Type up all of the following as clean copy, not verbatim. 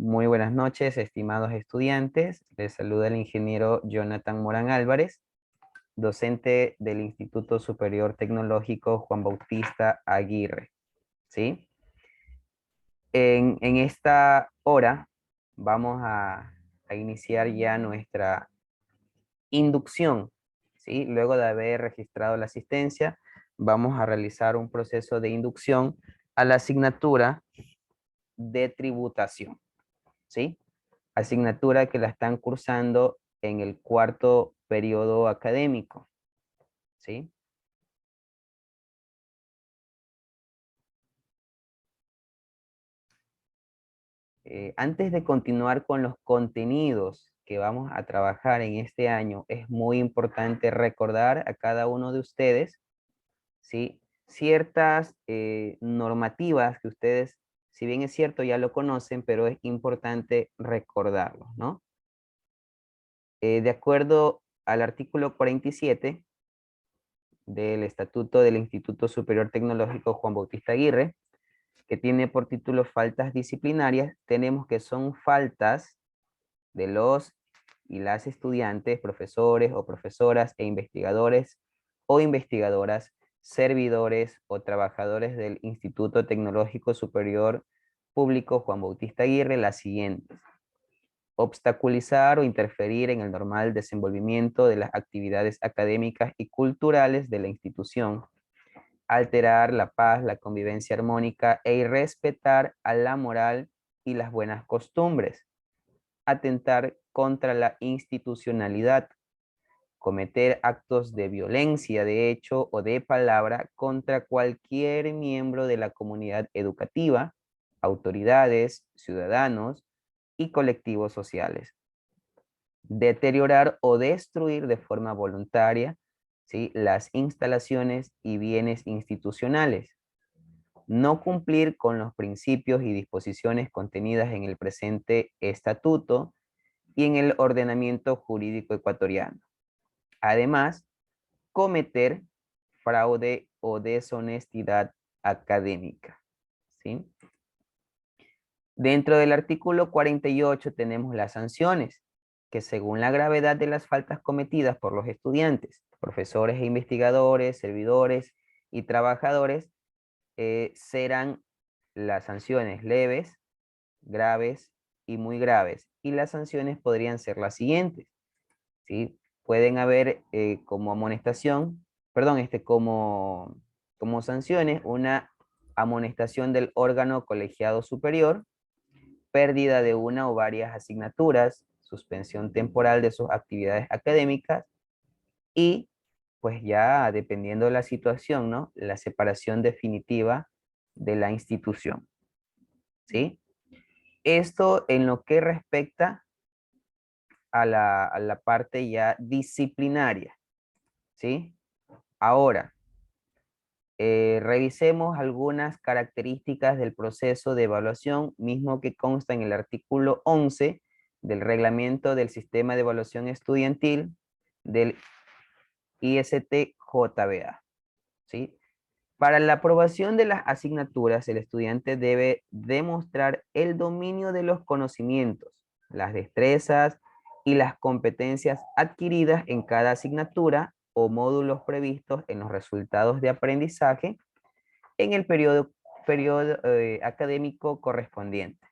Muy buenas noches, estimados estudiantes. Les saluda el ingeniero Jonathan Morán Álvarez, docente del Instituto Superior Tecnológico Juan Bautista Aguirre. ¿Sí? En esta hora vamos a iniciar ya nuestra inducción. ¿Sí? Luego de haber registrado la asistencia, vamos a realizar un proceso de inducción a la asignatura de tributación. ¿Sí? Asignatura que la están cursando en el cuarto periodo académico, ¿sí? Antes de continuar con los contenidos que vamos a trabajar en este año, es muy importante recordar a cada uno de ustedes, ¿sí? Ciertas normativas que ustedes, si bien es cierto, ya lo conocen, pero es importante recordarlos, ¿no? De acuerdo al artículo 47 del Estatuto del Instituto Superior Tecnológico Juan Bautista Aguirre, que tiene por título faltas disciplinarias, tenemos que son faltas de los y las estudiantes, profesores o profesoras e investigadores o investigadoras, servidores o trabajadores del Instituto Tecnológico Superior Público Juan Bautista Aguirre, las siguientes: obstaculizar o interferir en el normal desenvolvimiento de las actividades académicas y culturales de la institución, alterar la paz, la convivencia armónica e irrespetar a la moral y las buenas costumbres, atentar contra la institucionalidad, cometer actos de violencia de hecho o de palabra contra cualquier miembro de la comunidad educativa, autoridades, ciudadanos y colectivos sociales, deteriorar o destruir de forma voluntaria, ¿sí?, las instalaciones y bienes institucionales, no cumplir con los principios y disposiciones contenidas en el presente estatuto y en el ordenamiento jurídico ecuatoriano. Además, cometer fraude o deshonestidad académica, ¿sí? Dentro del artículo 48 tenemos las sanciones, que según la gravedad de las faltas cometidas por los estudiantes, profesores e investigadores, servidores y trabajadores, serán las sanciones leves, graves y muy graves. Y las sanciones podrían ser las siguientes, ¿sí? Pueden haber como amonestación, perdón, como sanciones, una amonestación del órgano colegiado superior, pérdida de una o varias asignaturas, suspensión temporal de sus actividades académicas y, pues ya dependiendo de la situación, ¿no?, la separación definitiva de la institución, ¿sí? Esto en lo que respecta a la parte ya disciplinaria, ¿sí? Ahora, revisemos algunas características del proceso de evaluación, mismo que consta en el artículo 11 del reglamento del sistema de evaluación estudiantil del ISTJBA, ¿sí? Para la aprobación de las asignaturas, el estudiante debe demostrar el dominio de los conocimientos, las destrezas y las competencias adquiridas en cada asignatura o módulos previstos en los resultados de aprendizaje en el periodo académico correspondiente.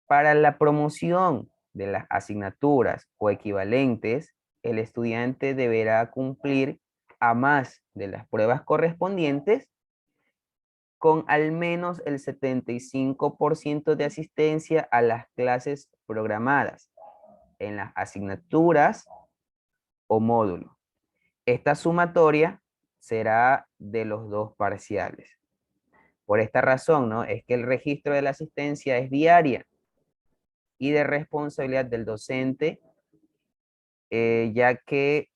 Para la promoción de las asignaturas o equivalentes, el estudiante deberá cumplir a más de las pruebas correspondientes con al menos el 75% de asistencia a las clases programadas en las asignaturas o módulo. Esta sumatoria será de los dos parciales. Por esta razón, ¿no?, es que el registro de la asistencia es diaria y de responsabilidad del docente, ya que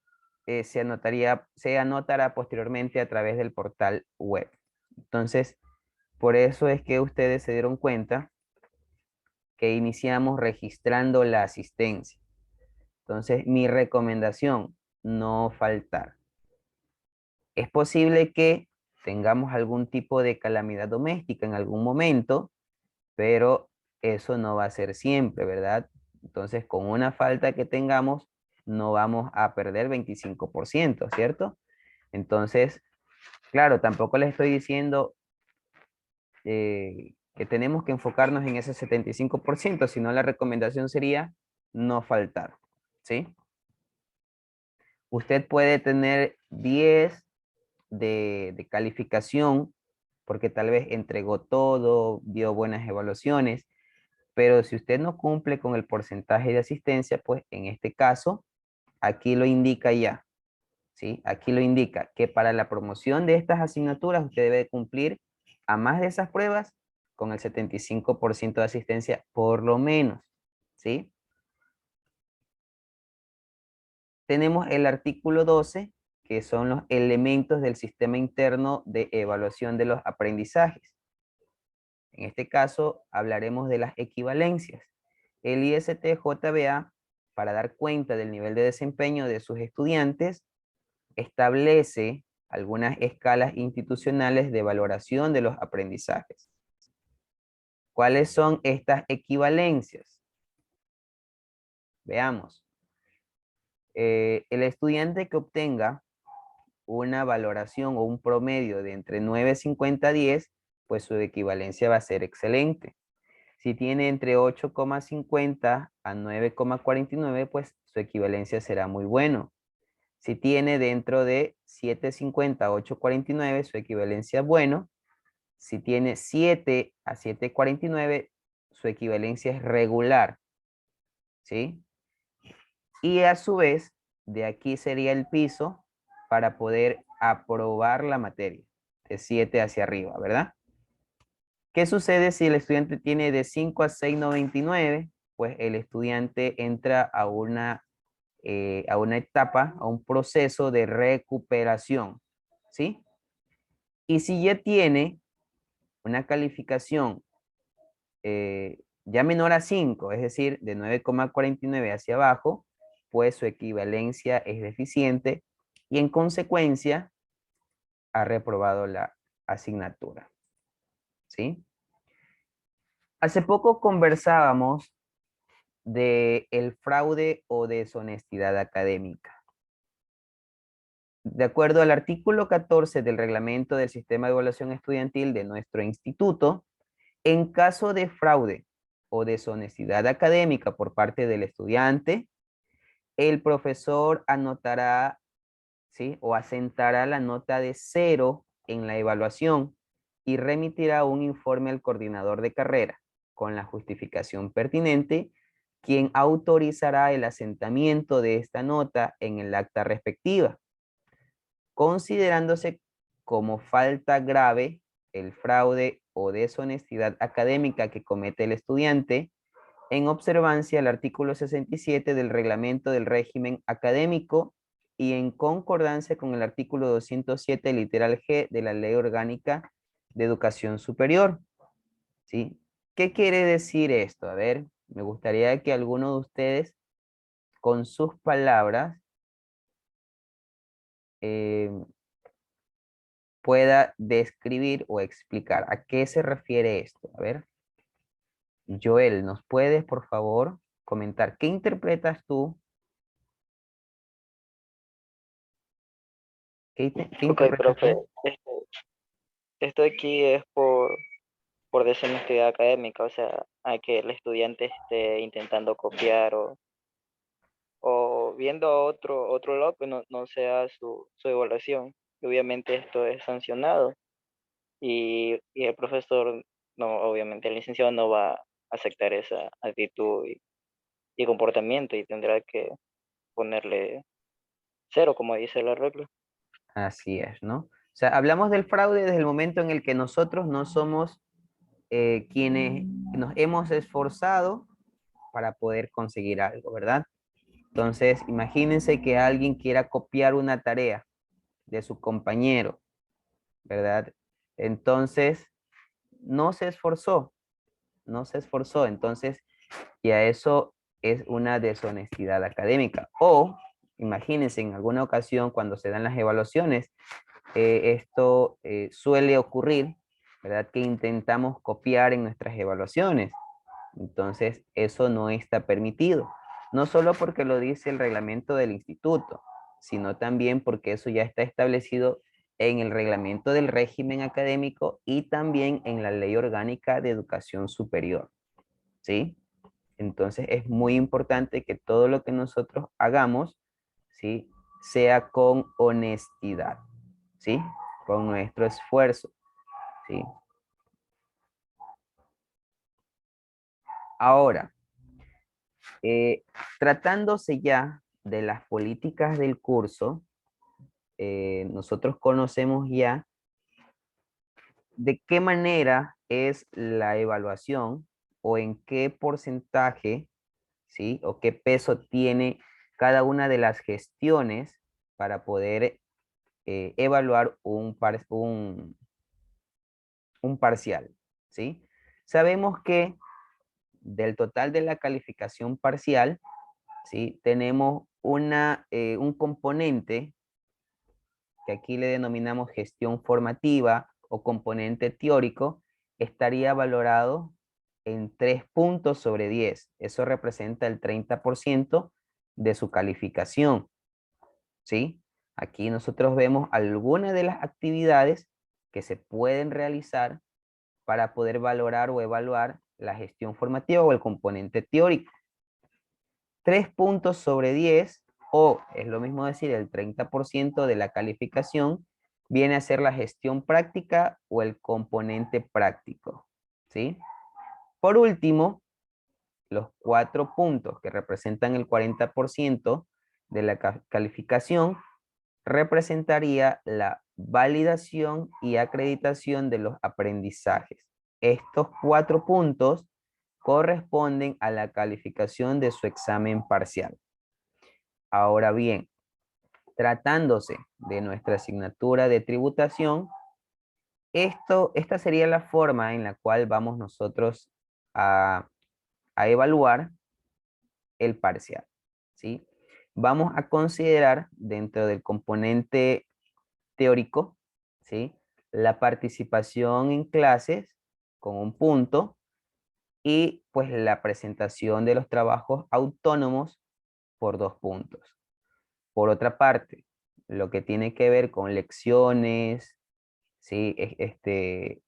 se anotará posteriormente a través del portal web. Entonces, por eso es que ustedes se dieron cuenta que iniciamos registrando la asistencia. Entonces, mi recomendación, no faltar. Es posible que tengamos algún tipo de calamidad doméstica en algún momento, pero eso no va a ser siempre, ¿verdad? Entonces, con una falta que tengamos, no vamos a perder 25%, ¿cierto? Entonces, claro, tampoco les estoy diciendo que tenemos que enfocarnos en ese 75%, sino la recomendación sería no faltar, ¿sí? Usted puede tener 10 de calificación porque tal vez entregó todo, dio buenas evaluaciones, pero si usted no cumple con el porcentaje de asistencia, pues en este caso, aquí lo indica ya, ¿sí? Aquí lo indica que para la promoción de estas asignaturas usted debe cumplir a más de esas pruebas con el 75% de asistencia por lo menos, ¿sí? Tenemos el artículo 12, que son los elementos del sistema interno de evaluación de los aprendizajes. En este caso, hablaremos de las equivalencias. El ISTJBA, para dar cuenta del nivel de desempeño de sus estudiantes, establece algunas escalas institucionales de valoración de los aprendizajes. ¿Cuáles son estas equivalencias? Veamos. El estudiante que obtenga una valoración o un promedio de entre 9.50 a 10, pues su equivalencia va a ser excelente. Si tiene entre 8,50 a 9,49, pues su equivalencia será muy bueno. Si tiene dentro de 7,50 a 8,49, su equivalencia es bueno. Si tiene 7 a 7,49, su equivalencia es regular. ¿Sí? Y a su vez, de aquí sería el piso para poder aprobar la materia, de 7 hacia arriba, ¿verdad? ¿Qué sucede si el estudiante tiene de 5 a 6,99? Pues el estudiante entra a una etapa, a un proceso de recuperación, ¿sí? Y si ya tiene una calificación ya menor a 5, es decir, de 9,49 hacia abajo, pues su equivalencia es deficiente y en consecuencia ha reprobado la asignatura, ¿sí? Hace poco conversábamos de el fraude o deshonestidad académica. De acuerdo al artículo 14 del reglamento del sistema de evaluación estudiantil de nuestro instituto, en caso de fraude o deshonestidad académica por parte del estudiante, el profesor anotará, ¿sí? O asentará la nota de 0 en la evaluación y remitirá un informe al coordinador de carrera con la justificación pertinente, quien autorizará el asentamiento de esta nota en el acta respectiva, considerándose como falta grave el fraude o deshonestidad académica que comete el estudiante en observancia al artículo 67 del reglamento del régimen académico y en concordancia con el artículo 207 literal G de la Ley Orgánica de Educación Superior. ¿Sí? ¿Qué quiere decir esto? A ver, me gustaría que alguno de ustedes, con sus palabras, eh, pueda describir o explicar a qué se refiere esto. A ver, Joel, ¿nos puedes, por favor, comentar qué interpretas tú? ¿Qué Ok, interpretas profe, tú? esto aquí es por deshonestidad académica, o sea, a que el estudiante esté intentando copiar o viendo a otro lado que no sea su evaluación. Y obviamente esto es sancionado y el profesor, no, obviamente el licenciado no va a aceptar esa actitud y comportamiento y tendrá que ponerle 0, como dice la regla. Así es, ¿no? O sea, hablamos del fraude desde el momento en el que nosotros no somos quienes nos hemos esforzado para poder conseguir algo, ¿verdad? Entonces, imagínense que alguien quiera copiar una tarea de su compañero, ¿verdad? Entonces, no se esforzó, no se esforzó. Entonces, ya eso es una deshonestidad académica. O, imagínense en alguna ocasión cuando se dan las evaluaciones, esto suele ocurrir, ¿verdad? Que intentamos copiar en nuestras evaluaciones. Entonces, eso no está permitido. No solo porque lo dice el reglamento del instituto, sino también porque eso ya está establecido en el reglamento del régimen académico y también en la Ley Orgánica de Educación Superior. ¿Sí? Entonces, es muy importante que todo lo que nosotros hagamos, ¿sí? Sea con honestidad, ¿sí? Con nuestro esfuerzo, ¿sí? Ahora, tratándose ya de las políticas del curso, nosotros conocemos ya de qué manera es la evaluación o en qué porcentaje, ¿sí? O qué peso tiene cada una de las gestiones para poder evaluar un parcial, ¿sí? Sabemos que del total de la calificación parcial, ¿sí? Tenemos un componente que aquí le denominamos gestión formativa o componente teórico, estaría valorado en 3 puntos sobre 10. Eso representa el 30% de su calificación, ¿sí? Aquí nosotros vemos algunas de las actividades que se pueden realizar para poder valorar o evaluar la gestión formativa o el componente teórico. 3 puntos sobre 10, o es lo mismo decir el 30% de la calificación, viene a ser la gestión práctica o el componente práctico, ¿sí? Por último, los 4 puntos que representan el 40% de la calificación representaría la validación y acreditación de los aprendizajes. Estos 4 puntos corresponden a la calificación de su examen parcial. Ahora bien, tratándose de nuestra asignatura de tributación, esta sería la forma en la cual vamos nosotros a, a evaluar el parcial, ¿sí? Vamos a considerar dentro del componente teórico, ¿sí? La participación en clases con un punto y pues la presentación de los trabajos autónomos por 2 puntos. Por otra parte, lo que tiene que ver con lecciones, ¿sí?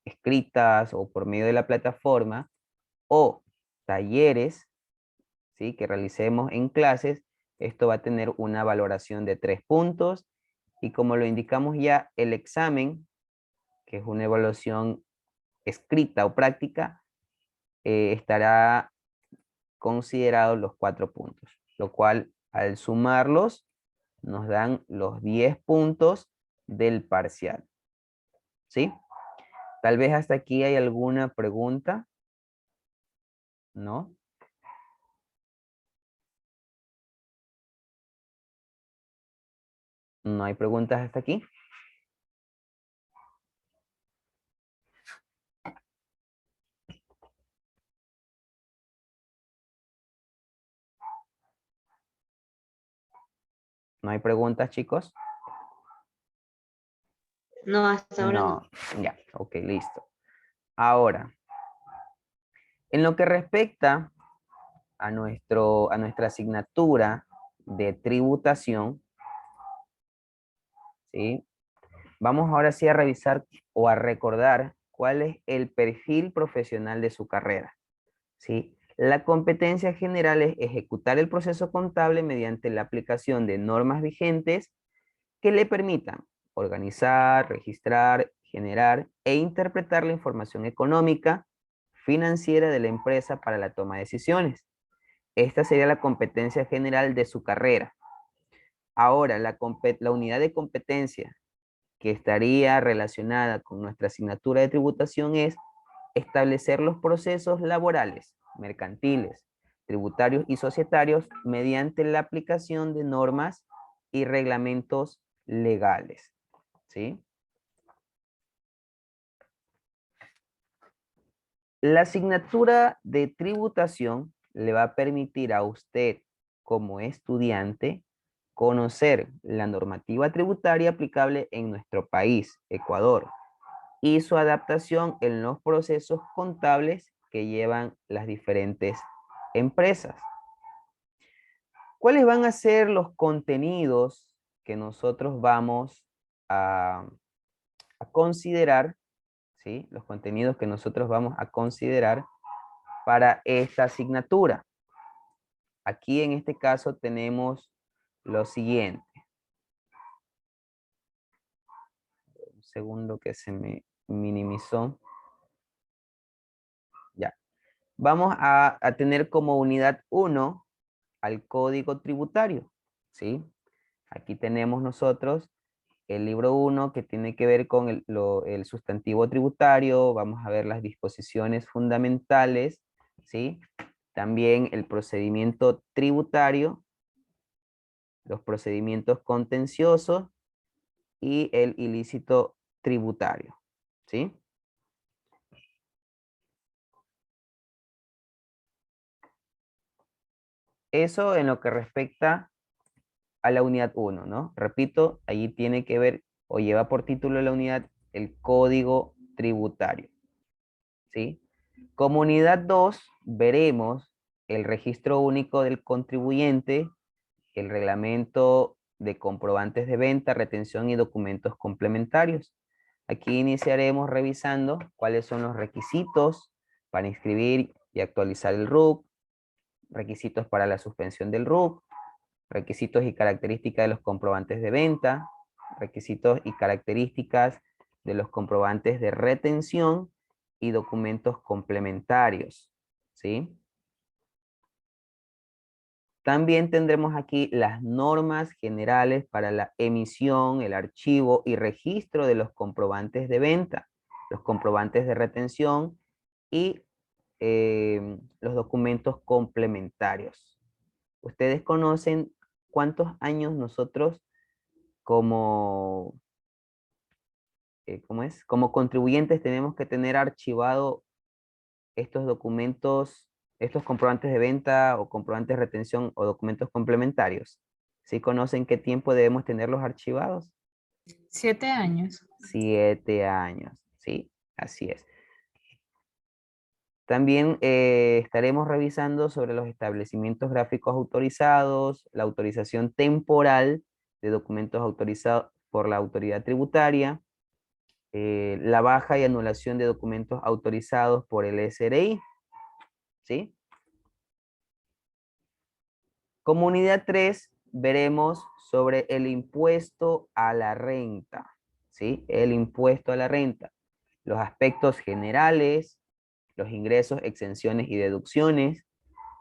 Escritas o por medio de la plataforma o talleres, ¿sí? Que realicemos en clases, esto va a tener una valoración de 3 puntos y como lo indicamos ya, el examen, que es una evaluación escrita o práctica, estará considerado los 4 puntos, lo cual al sumarlos nos dan los 10 puntos del parcial. ¿Sí? Tal vez hasta aquí hay alguna pregunta, ¿no? ¿No hay preguntas hasta aquí? ¿No hay preguntas, chicos? No, hasta ahora no. No, ya, ok, listo. Ahora, en lo que respecta a nuestra asignatura de tributación, ¿sí? Vamos ahora sí a revisar o a recordar cuál es el perfil profesional de su carrera, ¿sí? La competencia general es ejecutar el proceso contable mediante la aplicación de normas vigentes que le permitan organizar, registrar, generar e interpretar la información económica, financiera de la empresa para la toma de decisiones. Esta sería la competencia general de su carrera. Ahora, la unidad de competencia que estaría relacionada con nuestra asignatura de tributación es establecer los procesos laborales, mercantiles, tributarios y societarios mediante la aplicación de normas y reglamentos legales. ¿Sí? La asignatura de tributación le va a permitir a usted como estudiante conocer la normativa tributaria aplicable en nuestro país, Ecuador, y su adaptación en los procesos contables que llevan las diferentes empresas. ¿Cuáles van a ser los contenidos que nosotros vamos a considerar? ¿Sí? Los contenidos que nosotros vamos a considerar para esta asignatura. Aquí en este caso tenemos lo siguiente. Un segundo que se me minimizó. Ya. Vamos a tener como unidad 1 al código tributario. ¿Sí? Aquí tenemos nosotros el libro 1 que tiene que ver con el sustantivo tributario. Vamos a ver las disposiciones fundamentales. ¿Sí? También el procedimiento tributario, los procedimientos contenciosos y el ilícito tributario. ¿Sí? Eso en lo que respecta a la unidad 1, ¿no? Repito, allí tiene que ver o lleva por título la unidad el código tributario. ¿Sí? Como unidad 2 veremos el registro único del contribuyente, el reglamento de comprobantes de venta, retención y documentos complementarios. Aquí iniciaremos revisando cuáles son los requisitos para inscribir y actualizar el RUC, requisitos para la suspensión del RUC, requisitos y características de los comprobantes de venta, requisitos y características de los comprobantes de retención y documentos complementarios, ¿sí? También tendremos aquí las normas generales para la emisión, el archivo y registro de los comprobantes de venta, los comprobantes de retención y los documentos complementarios. Ustedes conocen cuántos años nosotros como, ¿cómo es? Como contribuyentes tenemos que tener archivado estos documentos, estos comprobantes de venta o comprobantes de retención o documentos complementarios. ¿Sí conocen qué tiempo debemos tenerlos archivados? 7 años. 7 años, ¿sí? Así es. También estaremos revisando sobre los establecimientos gráficos autorizados, la autorización temporal de documentos autorizados por la autoridad tributaria, la baja y anulación de documentos autorizados por el SRI, ¿sí? Como unidad 3 veremos sobre el impuesto a la renta, ¿sí? El impuesto a la renta, los aspectos generales, los ingresos, exenciones y deducciones,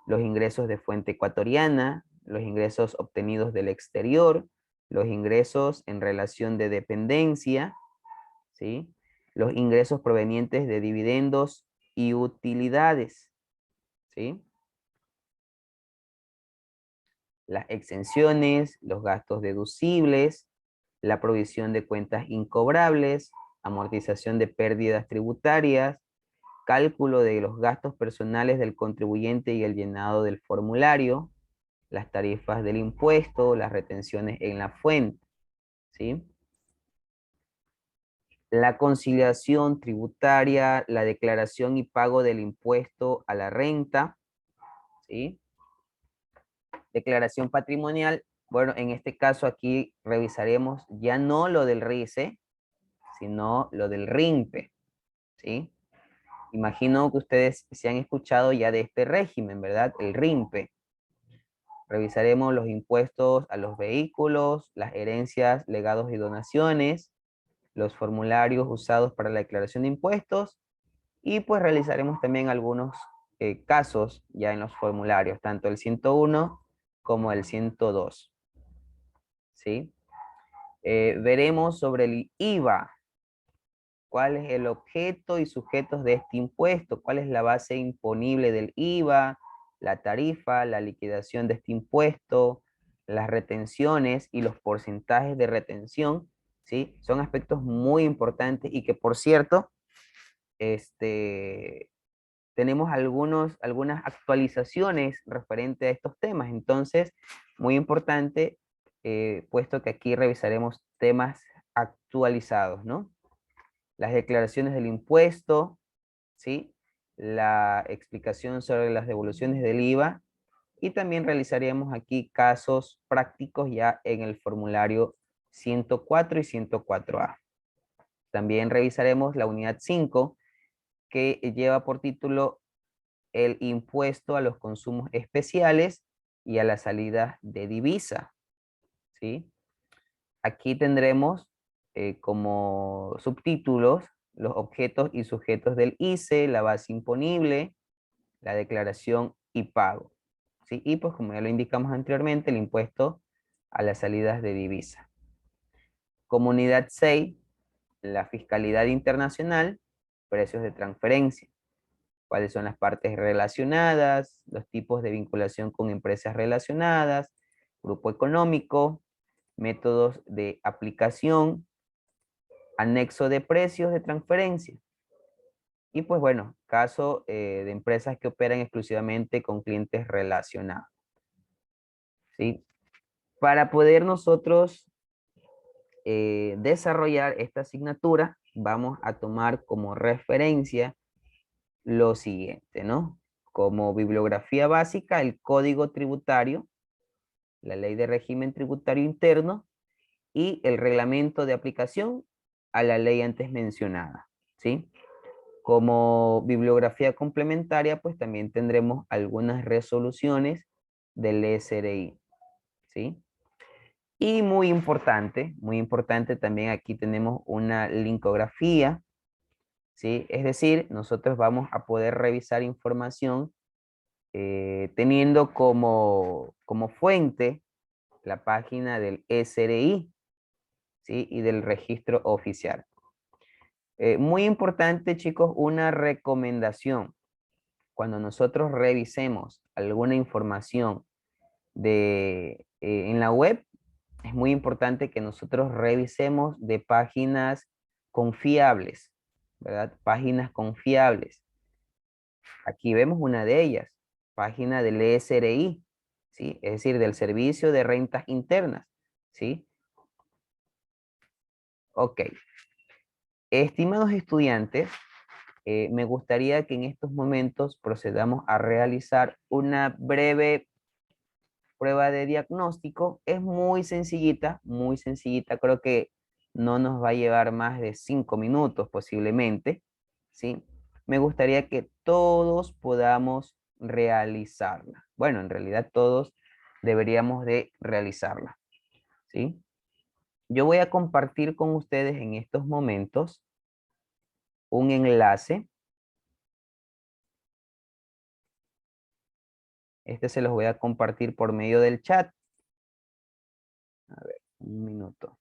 los ingresos de fuente ecuatoriana, los ingresos obtenidos del exterior, los ingresos en relación de dependencia, ¿sí? Los ingresos provenientes de dividendos y utilidades, ¿sí? Las exenciones, los gastos deducibles, la provisión de cuentas incobrables, amortización de pérdidas tributarias, cálculo de los gastos personales del contribuyente y el llenado del formulario, las tarifas del impuesto, las retenciones en la fuente, ¿sí? La conciliación tributaria, la declaración y pago del impuesto a la renta, ¿sí? Declaración patrimonial, bueno, en este caso aquí revisaremos ya no lo del RICE, sino lo del RINPE, ¿sí? Imagino que ustedes se han escuchado ya de este régimen, ¿verdad? El RINPE. Revisaremos los impuestos a los vehículos, las herencias, legados y donaciones, los formularios usados para la declaración de impuestos y pues realizaremos también algunos casos ya en los formularios, tanto el 101 como el 102. ¿Sí? Veremos sobre el IVA, cuál es el objeto y sujetos de este impuesto, cuál es la base imponible del IVA, la tarifa, la liquidación de este impuesto, las retenciones y los porcentajes de retención, ¿sí? Son aspectos muy importantes y que, por cierto, tenemos algunas actualizaciones referente a estos temas. Entonces, muy importante, puesto que aquí revisaremos temas actualizados, ¿no? Las declaraciones del impuesto, ¿sí? la explicación sobre las devoluciones del IVA y también realizaremos aquí casos prácticos ya en el formulario 104 y 104A. También revisaremos la unidad 5 que lleva por título el impuesto a los consumos especiales y a la salida de divisa, ¿sí? Aquí tendremos como subtítulos los objetos y sujetos del ICE, la base imponible, la declaración y pago, ¿sí? Y pues como ya lo indicamos anteriormente, el impuesto a las salidas de divisa. Comunidad 6, la fiscalidad internacional, precios de transferencia. Cuáles son las partes relacionadas, los tipos de vinculación con empresas relacionadas, grupo económico, métodos de aplicación, anexo de precios de transferencia. Y pues bueno, caso de empresas que operan exclusivamente con clientes relacionados. ¿Sí? Para poder nosotros desarrollar esta asignatura, vamos a tomar como referencia lo siguiente, ¿no? Como bibliografía básica, el Código Tributario, la Ley de Régimen Tributario Interno y el reglamento de aplicación a la ley antes mencionada, ¿sí? Como bibliografía complementaria, pues también tendremos algunas resoluciones del SRI, ¿sí? Y muy importante también aquí tenemos una linkografía, ¿sí? Es decir, nosotros vamos a poder revisar información teniendo como fuente la página del SRI, ¿sí? Y del registro oficial. Muy importante, chicos, una recomendación. Cuando nosotros revisemos alguna información en la web, es muy importante que nosotros revisemos de páginas confiables, ¿verdad? Páginas confiables. Aquí vemos una de ellas, página del SRI, ¿sí? Es decir, del Servicio de Rentas Internas, ¿sí? Ok. Estimados estudiantes, me gustaría que en estos momentos procedamos a realizar una breve prueba de diagnóstico. Es muy sencillita, creo que no nos va a llevar más de 5 minutos posiblemente, ¿sí? Me gustaría que todos podamos realizarla. Bueno, en realidad todos deberíamos de realizarla, ¿sí? Yo voy a compartir con ustedes en estos momentos un enlace. Este se los voy a compartir por medio del chat. A ver, un minuto.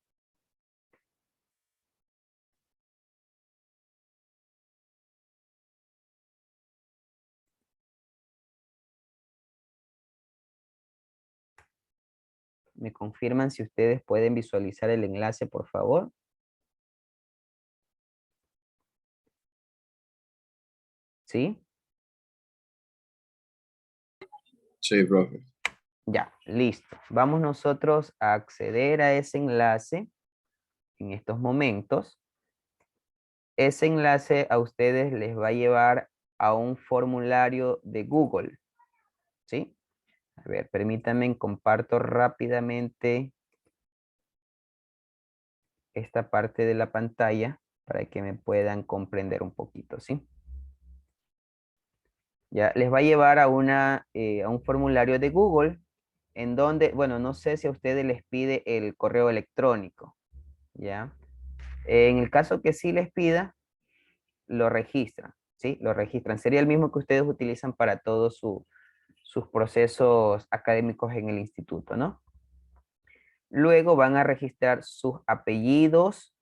¿Me confirman si ustedes pueden visualizar el enlace, por favor? ¿Sí? Sí, profe. Ya, listo. Vamos nosotros a acceder a ese enlace en estos momentos. Ese enlace a ustedes les va a llevar a un formulario de Google, ¿sí? A ver, permítanme, comparto rápidamente esta parte de la pantalla para que me puedan comprender un poquito, ¿sí? Ya, les va a llevar a un formulario de Google en donde, bueno, no sé si a ustedes les pide el correo electrónico, ¿ya? En el caso que sí les pida, lo registran, ¿sí? Lo registran. Sería el mismo que ustedes utilizan para todos sus procesos académicos en el instituto, ¿no? Luego van a registrar sus apellidos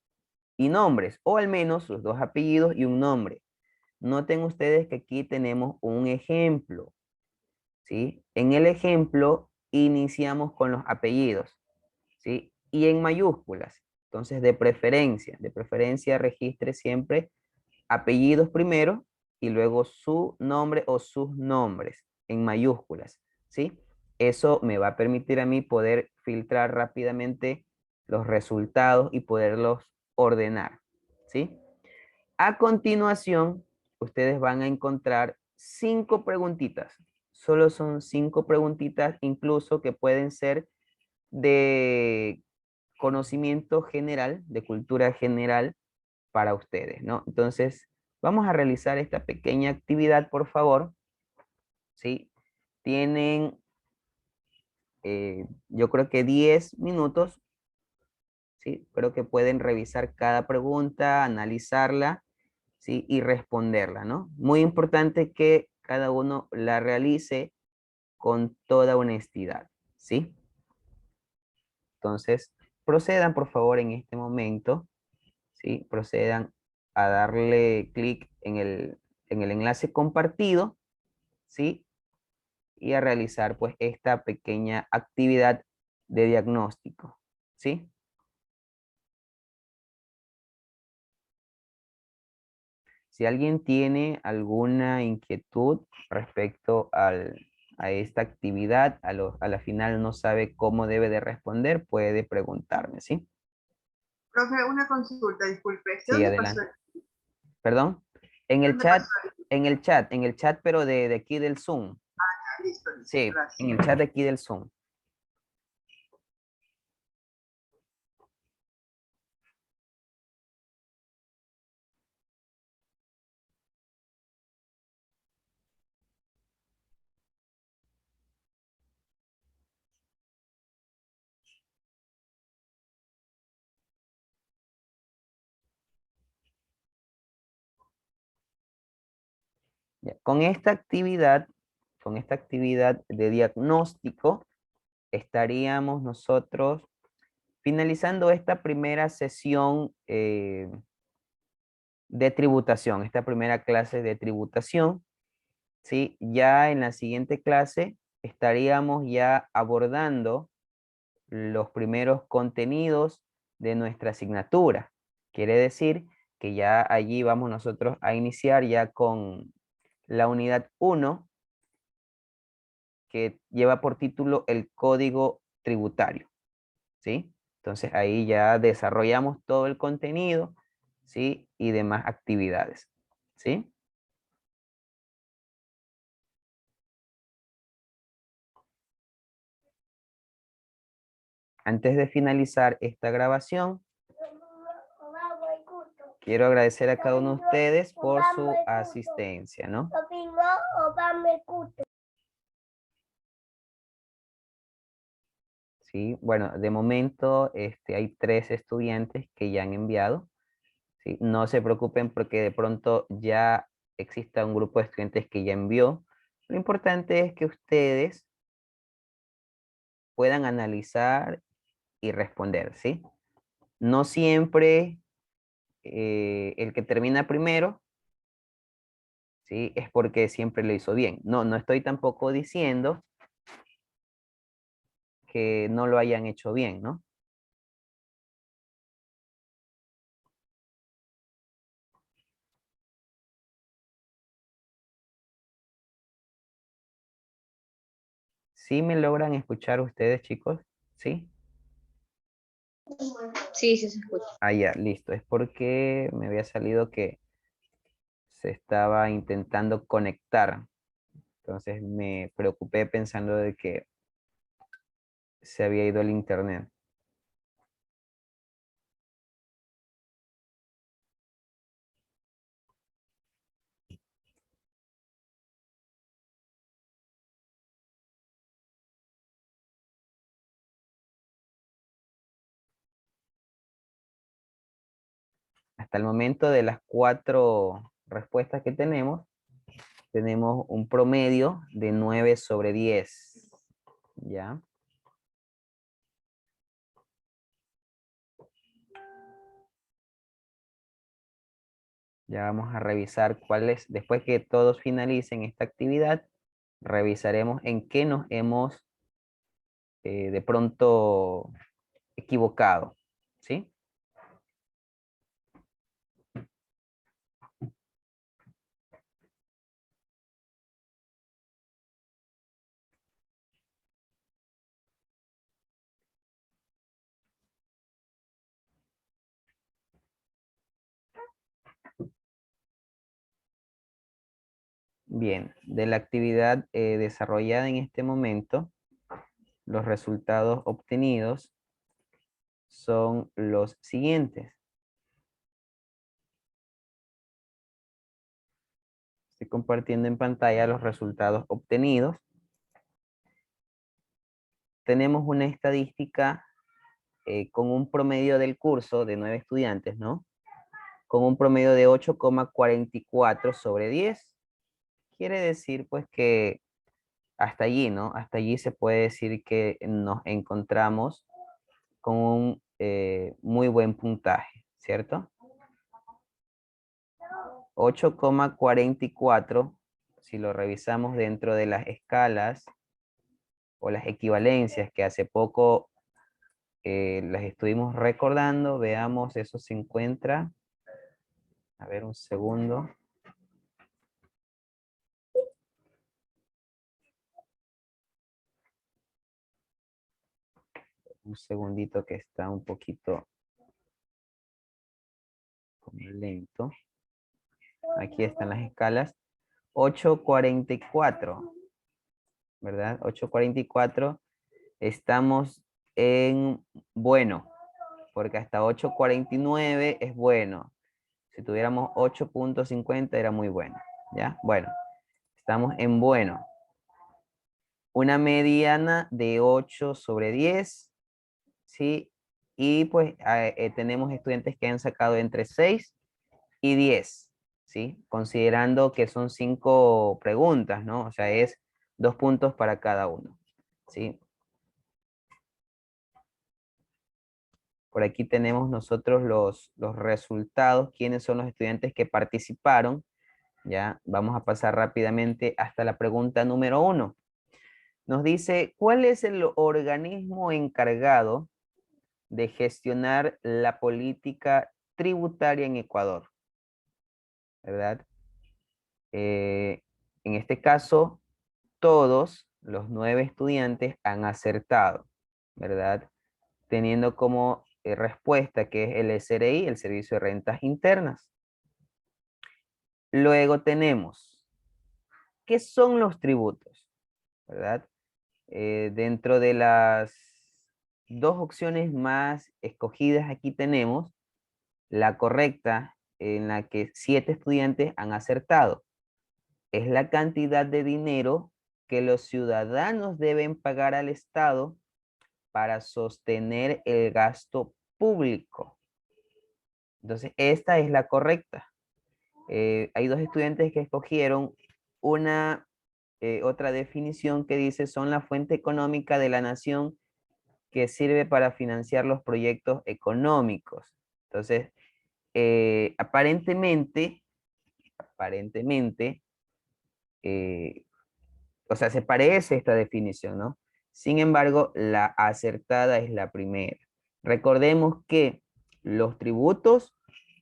y nombres, o al menos sus dos apellidos y un nombre. Noten ustedes que aquí tenemos un ejemplo, ¿sí? En el ejemplo iniciamos con los apellidos, ¿sí? Y en mayúsculas. Entonces, de preferencia registre siempre apellidos primero y luego su nombre o sus nombres en mayúsculas, ¿sí? Eso me va a permitir a mí poder filtrar rápidamente los resultados y poderlos ordenar, ¿sí? A continuación, ustedes van a encontrar 5 preguntitas. Solo son 5 preguntitas, incluso que pueden ser de conocimiento general, de cultura general para ustedes, ¿no? Entonces, vamos a realizar esta pequeña actividad, por favor. ¿Sí? Tienen, yo creo que 10 minutos, ¿sí? Creo que pueden revisar cada pregunta, analizarla, ¿sí? Y responderla, ¿no? Muy importante que cada uno la realice con toda honestidad, ¿sí? Entonces, procedan, por favor, en este momento, ¿sí? Procedan a darle clic en el enlace compartido, ¿sí? Y a realizar, pues, esta pequeña actividad de diagnóstico, ¿sí? Si alguien tiene alguna inquietud respecto a esta actividad, a la final no sabe cómo debe de responder, puede preguntarme, ¿sí? Profe, una consulta, disculpe. Sí, ¿Dónde pasó? adelante. ¿Perdón? En el ¿Dónde pasó? chat, en el chat, pero de aquí del Zoom. Listo, listo. Sí, en el Gracias. chat de aquí del Zoom. Ya, con esta actividad de diagnóstico, estaríamos nosotros finalizando esta primera sesión de tributación, esta primera clase de tributación, ¿sí? Ya en la siguiente clase estaríamos ya abordando los primeros contenidos de nuestra asignatura. Quiere decir que ya allí vamos nosotros a iniciar ya con la unidad 1, que lleva por título el código tributario, ¿sí? Entonces ahí ya desarrollamos todo el contenido, ¿sí? Y demás actividades, ¿sí? Antes de finalizar esta grabación, quiero agradecer a cada uno de ustedes por su asistencia, ¿no? Sí, bueno, de momento hay 3 estudiantes que ya han enviado, ¿sí? No se preocupen porque de pronto ya exista un grupo de estudiantes que ya envió. Lo importante es que ustedes puedan analizar y responder, ¿sí? No siempre el que termina primero, ¿sí? Es porque siempre lo hizo bien. No, no estoy tampoco diciendo que no lo hayan hecho bien, ¿no? ¿Sí me logran escuchar ustedes, chicos? ¿Sí? Sí, sí se escucha. Ah, ya, listo. Es porque me había salido que se estaba intentando conectar. Entonces me preocupé pensando de que se había ido el internet. Hasta el momento de las 4 respuestas que tenemos un promedio de 9/10. ¿Ya? Ya vamos a revisar cuáles, después que todos finalicen esta actividad, revisaremos en qué nos hemos de pronto equivocado, ¿sí? Bien, de la actividad desarrollada en este momento, los resultados obtenidos son los siguientes. Estoy compartiendo en pantalla los resultados obtenidos. Tenemos una estadística con un promedio del curso de 9 estudiantes, ¿no? Con un promedio de 8,44 sobre 10. Quiere decir, pues, que hasta allí, ¿no? Hasta allí se puede decir que nos encontramos con un muy buen puntaje, ¿cierto? 8,44, si lo revisamos dentro de las escalas o las equivalencias que hace poco las estuvimos recordando, veamos, eso se encuentra, a ver un segundo. Un segundito que está un poquito como lento. Aquí están las escalas. 8,44, ¿verdad? 8,44. Estamos en bueno, porque hasta 8,49 es bueno. Si tuviéramos 8,50 era muy bueno, ¿ya? Bueno, estamos en bueno. Una mediana de 8 sobre 10, ¿sí? Y pues tenemos estudiantes que han sacado entre 6 y 10, ¿sí? Considerando que son 5 preguntas, ¿no? O sea, es 2 puntos para cada uno, ¿sí? Por aquí tenemos nosotros los resultados, quiénes son los estudiantes que participaron, ¿ya? Vamos a pasar rápidamente hasta la pregunta número 1. Nos dice, ¿cuál es el organismo encargado de gestionar la política tributaria en Ecuador? ¿Verdad? En este caso, todos los 9 estudiantes han acertado, ¿verdad? Teniendo como respuesta que es el SRI, el Servicio de Rentas Internas. Luego tenemos, ¿qué son los tributos? ¿Verdad? Dentro de las 2 opciones más escogidas aquí tenemos la correcta en la que 7 estudiantes han acertado. Es la cantidad de dinero que los ciudadanos deben pagar al Estado para sostener el gasto público. Entonces, esta es la correcta. Hay 2 estudiantes que escogieron una otra definición que dice son la fuente económica de la nación que sirve para financiar los proyectos económicos. Entonces, aparentemente, eh, o sea, se parece esta definición, ¿no? Sin embargo, la acertada es la primera. Recordemos que los tributos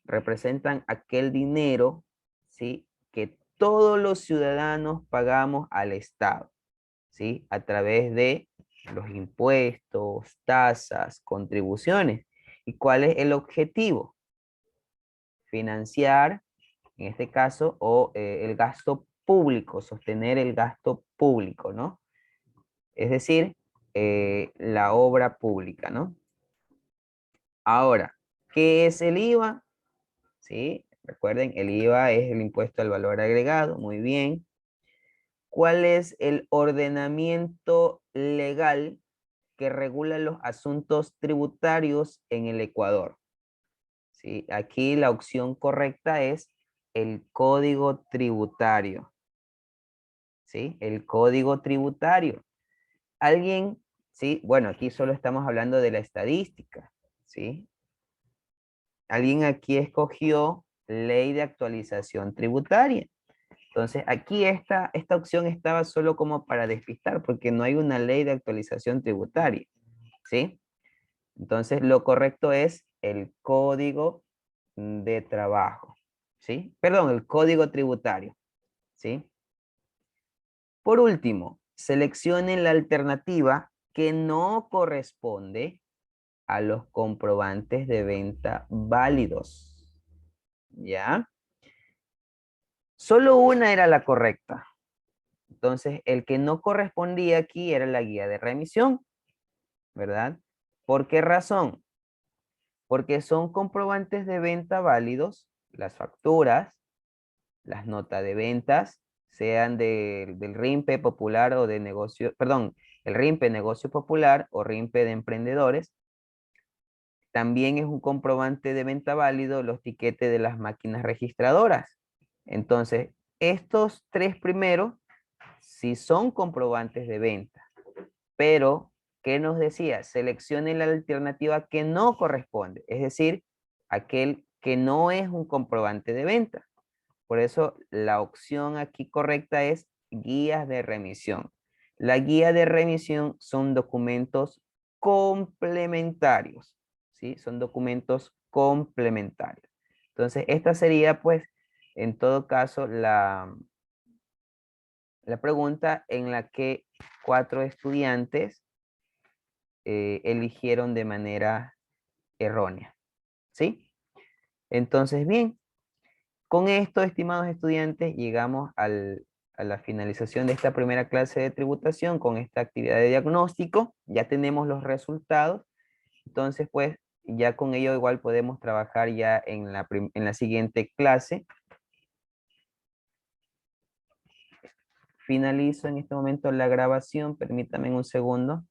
representan aquel dinero, ¿sí? Que todos los ciudadanos pagamos al Estado, ¿sí? A través de los impuestos, tasas, contribuciones. ¿Y cuál es el objetivo? Financiar, en este caso, o el gasto público, sostener el gasto público, ¿no? Es decir, la obra pública, ¿no? Ahora, ¿qué es el IVA? ¿Sí? Recuerden, el IVA es el impuesto al valor agregado, muy bien. ¿Cuál es el ordenamiento legal que regula los asuntos tributarios en el Ecuador? ¿Sí? Aquí la opción correcta es el Código Tributario. ¿Sí? El Código Tributario. Alguien, ¿sí? Bueno, aquí solo estamos hablando de la estadística, ¿sí? Alguien aquí escogió Ley de Actualización Tributaria. Entonces, aquí esta opción estaba solo como para despistar, porque no hay una ley de actualización tributaria, ¿sí? Entonces, lo correcto es el Código de Trabajo, ¿sí? Perdón, el Código Tributario, ¿sí? Por último, seleccionen la alternativa que no corresponde a los comprobantes de venta válidos, ¿ya? Solo una era la correcta. Entonces, el que no correspondía aquí era la guía de remisión, ¿verdad? ¿Por qué razón? Porque son comprobantes de venta válidos, las facturas, las notas de ventas, sean del RIMPE popular o de negocio, perdón, el RIMPE negocio popular o RIMPE de emprendedores. También es un comprobante de venta válido los tiquetes de las máquinas registradoras. Entonces, estos tres primeros sí son comprobantes de venta, pero ¿qué nos decía? Seleccione la alternativa que no corresponde, es decir, aquel que no es un comprobante de venta. Por eso la opción aquí correcta es guías de remisión. La guía de remisión son documentos complementarios, ¿sí? Son documentos complementarios. Entonces, esta sería, pues, en todo caso, la pregunta en la que 4 estudiantes eligieron de manera errónea, ¿sí? Entonces, bien, con esto, estimados estudiantes, llegamos a la finalización de esta primera clase de tributación con esta actividad de diagnóstico. Ya tenemos los resultados. Entonces, pues, ya con ello igual podemos trabajar ya en la siguiente clase. Finalizo en este momento la grabación. Permítanme un segundo.